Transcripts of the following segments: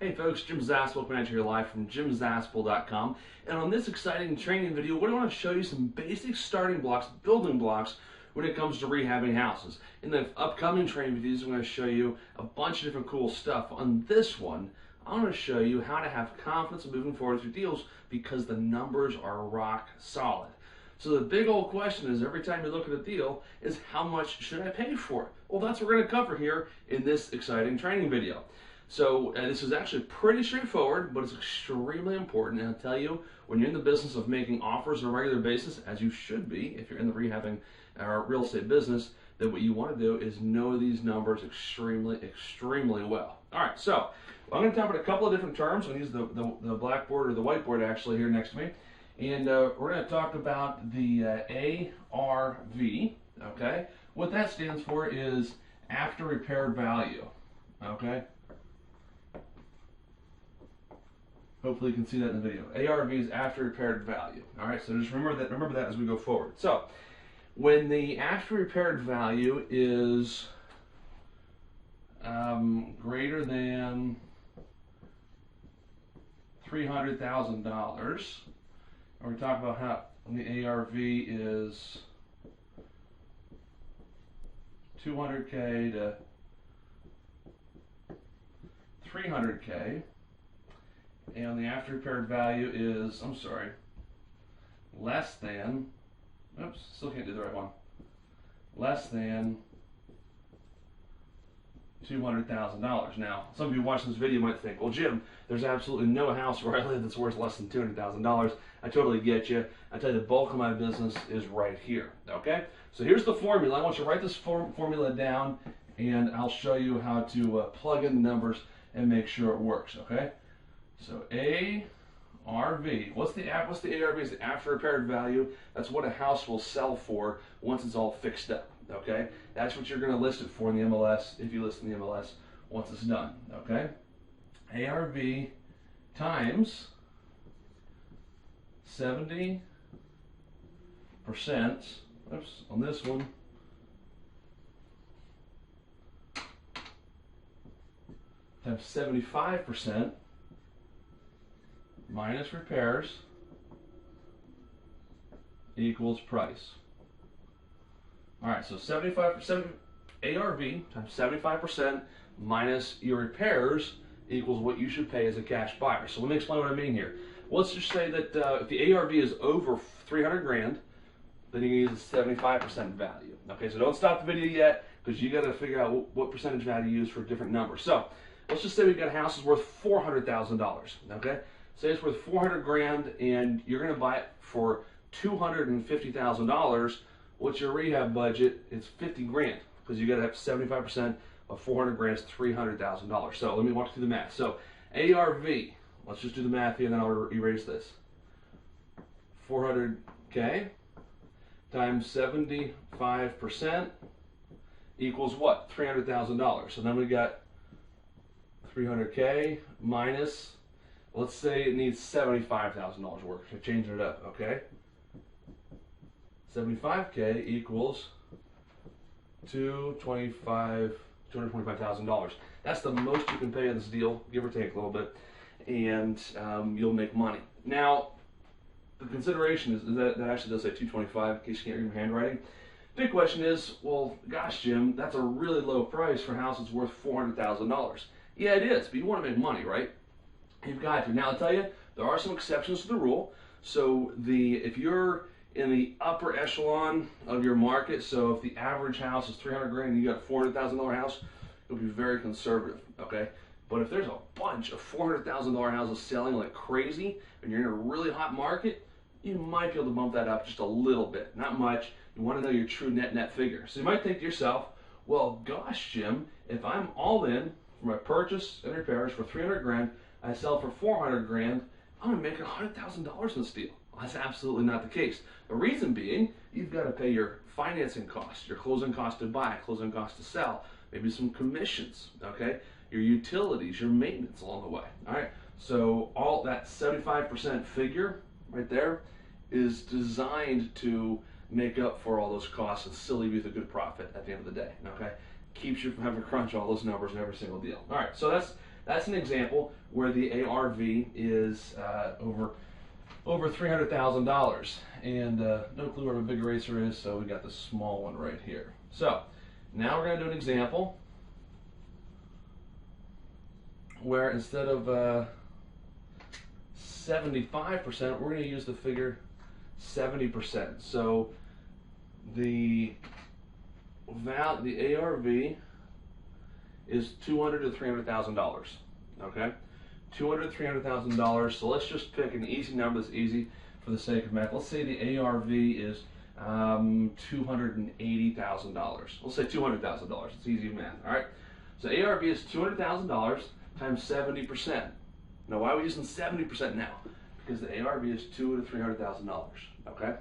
Hey folks, Jim Zaspel coming at you here live from jimzaspel.com, and on this exciting training video, we want to show you some basic starting blocks, building blocks, when it comes to rehabbing houses. In the upcoming training videos, I'm going to show you a bunch of different cool stuff. On this one, I'm going to show you how to have confidence in moving forward through deals because the numbers are rock solid. So the big old question is, every time you look at a deal, is how much should I pay for it? Well, that's what we're going to cover here in this exciting training video. So this is actually pretty straightforward, but it's extremely important. And I'll tell you, when you're in the business of making offers on a regular basis, as you should be if you're in the rehabbing or real estate business, that what you want to do is know these numbers extremely well. All right, so I'm going to talk about a couple of different terms. I'm going to use the blackboard or the whiteboard actually here next to me. And we're going to talk about the ARV, okay? What that stands for is after repaired value, okay? Hopefully you can see that in the video. ARV is after repaired value. All right, so just remember that as we go forward. So when the after repaired value is greater than $300,000, we're talking about how the ARV is 200K to 300K. And the after repaired value is, less than, oops, still can't do the right one, less than $200,000. Now, some of you watching this video might think, well, Jim, there's absolutely no house where I live that's worth less than $200,000. I totally get you. I tell you, the bulk of my business is right here, okay? So here's the formula. I want you to write this formula down, and I'll show you how to plug in the numbers and make sure it works, okay? So ARV, what's the ARV? Is the after repaired value. That's what a house will sell for once it's all fixed up, okay? That's what you're going to list it for in the MLS, if you list in the MLS once it's done, okay? ARV times 70%, oops, on this one, times 75% minus repairs equals price. All right, so 75% ARV times 75% minus your repairs equals what you should pay as a cash buyer. So let me explain what I mean here. Well, let's just say that if the ARV is over 300 grand, then you use a 75% value. Okay, so don't stop the video yet, because you got to figure out what percentage value you use for different numbers. So let's just say we've got a house that's worth $400,000. Okay. Say it's worth 400 grand and you're going to buy it for $250,000. What's your rehab budget? It's 50 grand because you got to have 75% of 400 grand is $300,000. So let me walk you through the math. So ARV, let's just do the math here and then I'll erase this. 400K times 75% equals what? $300,000. So then we got 300K minus, let's say it needs $75,000 work. So changing it up, okay? 75K equals $225,000. That's the most you can pay in this deal, give or take a little bit, and you'll make money. Now, the consideration is that actually does say 225 in case you can't read my handwriting. Big question is, well, gosh, Jim, that's a really low price for a house that's worth $400,000. Yeah, it is, but you want to make money, right? You've got to. Now, I'll tell you, there are some exceptions to the rule. So if you're in the upper echelon of your market, so if the average house is 300 grand and you got a $400,000 house, you'll be very conservative, okay? But if there's a bunch of $400,000 houses selling like crazy and you're in a really hot market, you might be able to bump that up just a little bit, not much. You want to know your true net figure. So you might think to yourself, well, gosh, Jim, if I'm all in for my purchase and repairs for 300 grand, I sell for 400 grand, I'm going to make $100,000 in this deal. Well, that's absolutely not the case. The reason being, you've got to pay your financing costs, your closing costs to buy, closing costs to sell, maybe some commissions, okay? Your utilities, your maintenance along the way, all right? So all that 75% figure right there is designed to make up for all those costs and still leave you with a good profit at the end of the day, okay? Keeps you from having to crunch all those numbers in every single deal. All right, so that's an example where the ARV is over $300,000, and no clue where my big eraser is, so we got the small one right here. So now we're going to do an example where instead of 75%, we're going to use the figure 70%. So the ARV is $200,000 to $300,000. Okay, $200,000 to $300,000. So let's just pick an easy number that's easy for the sake of math. Let's say the ARV is $280,000. We'll say $200,000. It's easy math. All right. So ARV is $200,000 times 70%. Now, why are we using 70% now? Because the ARV is $200,000 to $300,000. Okay.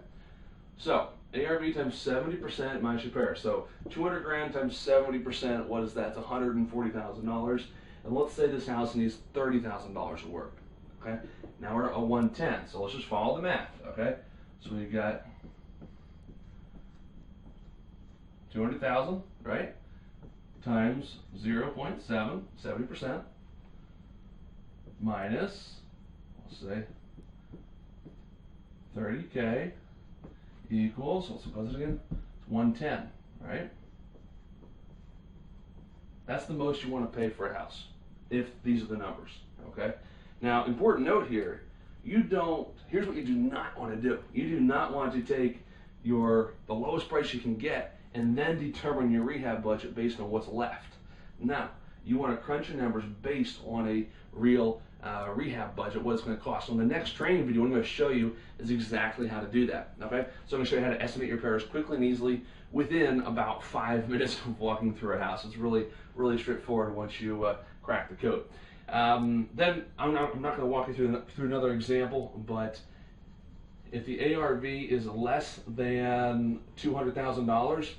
So ARV times 70% minus your pair. So 200 grand times 70. What is that? It's $140,000. And let's say this house needs $30,000 of work. Okay. Now we're at 110. So let's just follow the math. Okay. So we've got 200,000, right? Times 0.7, 70%, minus, let's say, 30K equals, let's suppose it again, it's 110, right? That's the most you want to pay for a house, if these are the numbers, okay? Now, important note here, here's what you do not want to do. You do not want to take the lowest price you can get and then determine your rehab budget based on what's left. Now, you want to crunch your numbers based on a real rehab budget, what it's going to cost. So in the next training video, what I'm going to show you is exactly how to do that. Okay? So I'm going to show you how to estimate your repairs quickly and easily within about 5 minutes of walking through a house. It's really, really straightforward once you crack the code. Then I'm not going to walk you through another example, but if the ARV is less than $200,000,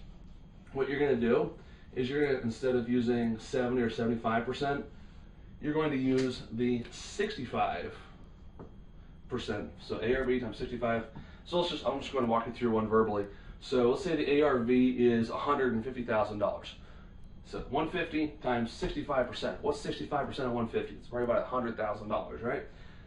what you're going to do is you're going to, instead of using 70 or 75%, you're going to use the 65%. So ARV times 65. So I'm just going to walk you through one verbally. So let's say the ARV is $150,000. So 150 times 65%. What's 65% of 150? It's right about $100,000, right?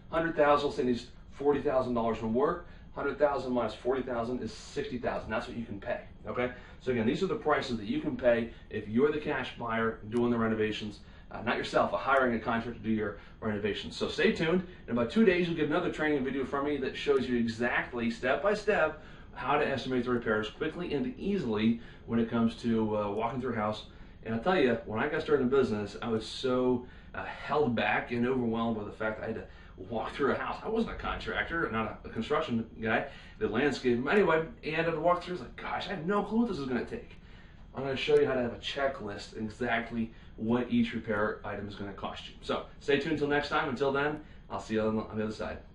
100,000, let's say needs $40,000 from work. 100,000 minus 40,000 is 60,000. That's what you can pay. Okay. So again, these are the prices that you can pay if you're the cash buyer doing the renovations, not yourself, but hiring a contractor to do your renovations. So stay tuned. In about 2 days, you'll get another training video from me that shows you exactly, step by step, how to estimate the repairs quickly and easily when it comes to walking through a house. And I'll tell you, when I got started in business, I was so held back and overwhelmed by the fact that I had to walk through a house. I wasn't a contractor, not a construction guy, the landscape. Anyway, and I had to walk through, I was like, gosh, I have no clue what this is going to take. I'm going to show you how to have a checklist, exactly what each repair item is going to cost you. So stay tuned until next time. Until then, I'll see you on the other side.